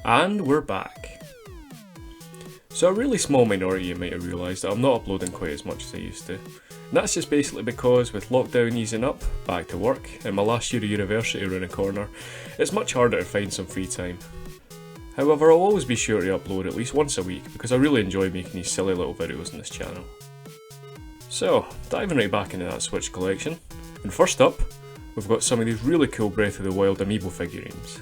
And we're back. So a really small minority you might have realised that I'm not uploading quite as much as I used to. And that's just basically because with lockdown easing up, back to work, and my last year of university around the corner, it's much harder to find some free time. However, I'll always be sure to upload at least once a week because I really enjoy making these silly little videos on this channel. So, diving right back into that Switch collection, and first up, we've got some of these really cool Breath of the Wild amiibo figurines.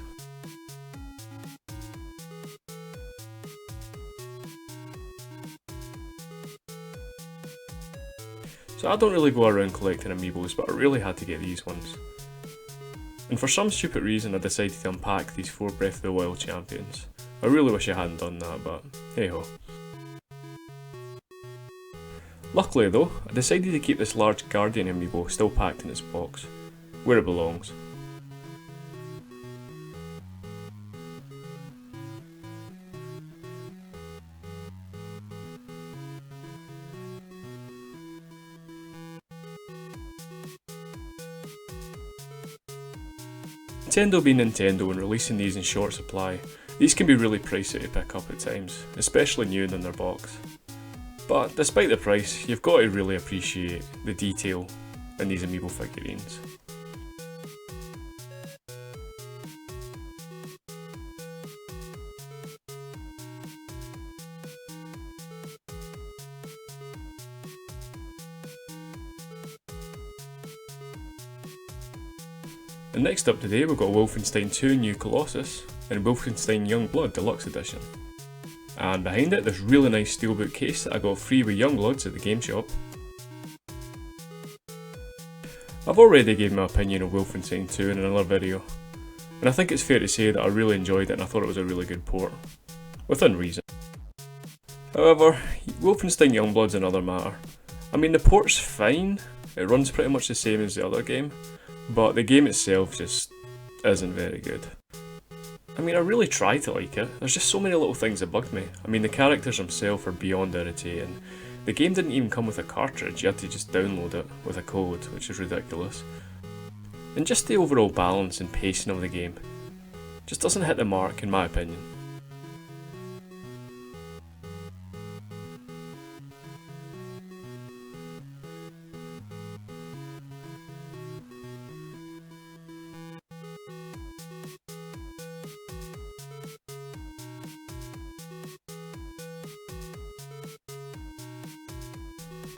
So I don't really go around collecting amiibos, but I really had to get these ones. And for some stupid reason I decided to unpack these 4 Breath of the Wild champions. I really wish I hadn't done that, but hey ho. Luckily though, I decided to keep this large Guardian amiibo still packed in its box, where it belongs. Nintendo being Nintendo and releasing these in short supply, these can be really pricey to pick up at times, especially new and in their box. But despite the price, you've got to really appreciate the detail in these amiibo figurines. And next up today we've got Wolfenstein 2 New Colossus and Wolfenstein Youngblood Deluxe Edition. And behind it there's a really nice steelbook case that I got free with Youngbloods at the game shop. I've already gave my opinion of Wolfenstein 2 in another video, and I think it's fair to say that I really enjoyed it and I thought it was a really good port, within reason. However, Wolfenstein Youngblood's another matter. I mean the port's fine, it runs pretty much the same as the other game, but the game itself just isn't very good. I mean, I really tried to like it, there's just so many little things that bugged me. I mean, the characters themselves are beyond irritating. The game didn't even come with a cartridge, you had to just download it with a code, which is ridiculous. And just the overall balance and pacing of the game just doesn't hit the mark in my opinion.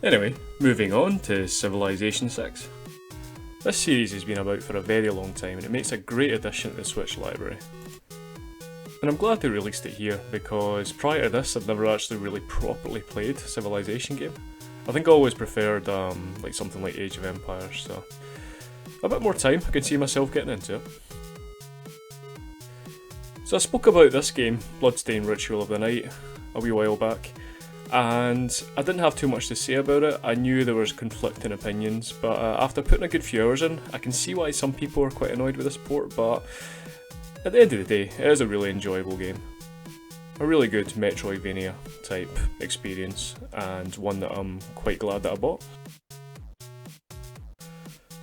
Anyway, moving on to Civilization 6. This series has been about for a very long time and it makes a great addition to the Switch library. And I'm glad they released it here because prior to this I'd never actually really properly played a Civilization game. I think I always preferred like something like Age of Empires, so a bit more time, I can see myself getting into it. So I spoke about this game, Bloodstained Ritual of the Night, a wee while back. And I didn't have too much to say about it. I knew there was conflicting opinions, but after putting a good few hours in, I can see why some people are quite annoyed with this port, but at the end of the day, it is a really enjoyable game. A really good Metroidvania type experience, and one that I'm quite glad that I bought.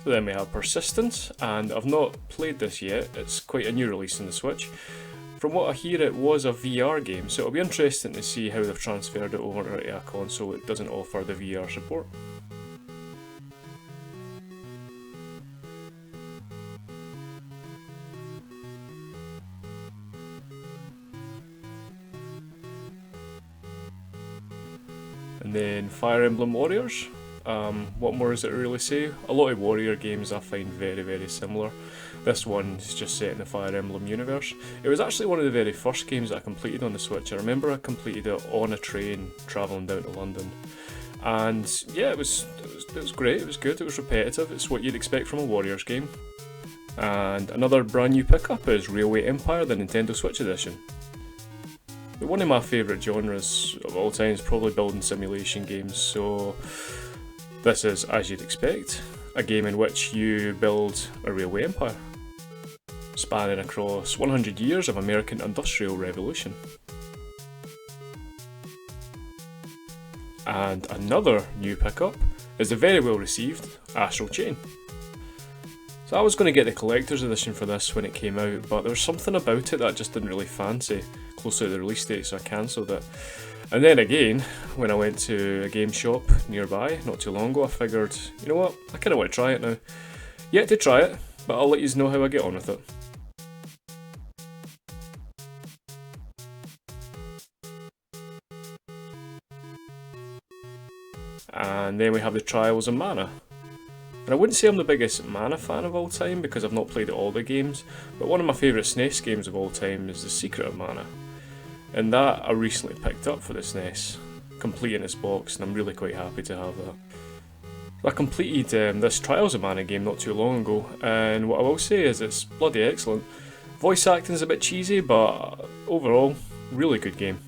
So then we have Persistence, and I've not played this yet, it's quite a new release on the Switch. From what I hear it was a VR game, so it'll be interesting to see how they've transferred it over to a console that doesn't offer the VR support. And then Fire Emblem Warriors. What more is it to really say? A lot of Warrior games I find very similar. This one's just set in the Fire Emblem universe. It was actually one of the very first games that I completed on the Switch. I remember I completed it on a train travelling down to London. And yeah, it was great, it was good, it was repetitive, it's what you'd expect from a Warriors game. And another brand new pickup is Railway Empire, the Nintendo Switch edition. One of my favourite genres of all time is probably building simulation games, so this is, as you'd expect, a game in which you build a railway empire, spanning across 100 years of American Industrial Revolution. And another new pickup is the very well received Astral Chain. So I was going to get the collector's edition for this when it came out, but there was something about it that I just didn't really fancy closer to the release date, so I cancelled it. And then again, when I went to a game shop nearby not too long ago, I figured, you know what, I kind of want to try it now. Yet to try it, but I'll let you know how I get on with it. And then we have the Trials of Mana. And I wouldn't say I'm the biggest Mana fan of all time because I've not played all the games, but one of my favourite SNES games of all time is The Secret of Mana. And that I recently picked up for the SNES, complete in its box, and I'm really quite happy to have that. I completed this Trials of Mana game not too long ago, and what I will say is it's bloody excellent. Voice acting's a bit cheesy, but overall, really good game.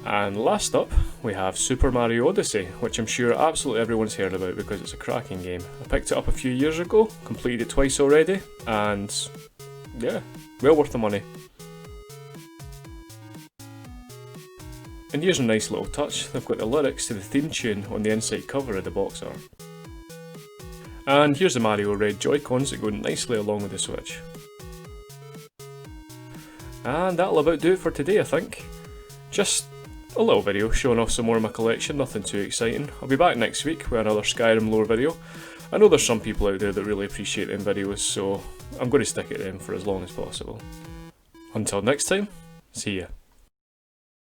And last up, we have Super Mario Odyssey, which I'm sure absolutely everyone's heard about because it's a cracking game. I picked it up a few years ago, completed it twice already, and yeah, well worth the money. And here's a nice little touch, they've got the lyrics to the theme tune on the inside cover of the box art. And here's the Mario Red Joy-Cons that go nicely along with the Switch. And that'll about do it for today, I think. Just a little video showing off some more of my collection, nothing too exciting. I'll be back next week with another Skyrim lore video. I know there's some people out there that really appreciate them videos, so I'm going to stick at them for as long as possible. Until next time, see ya.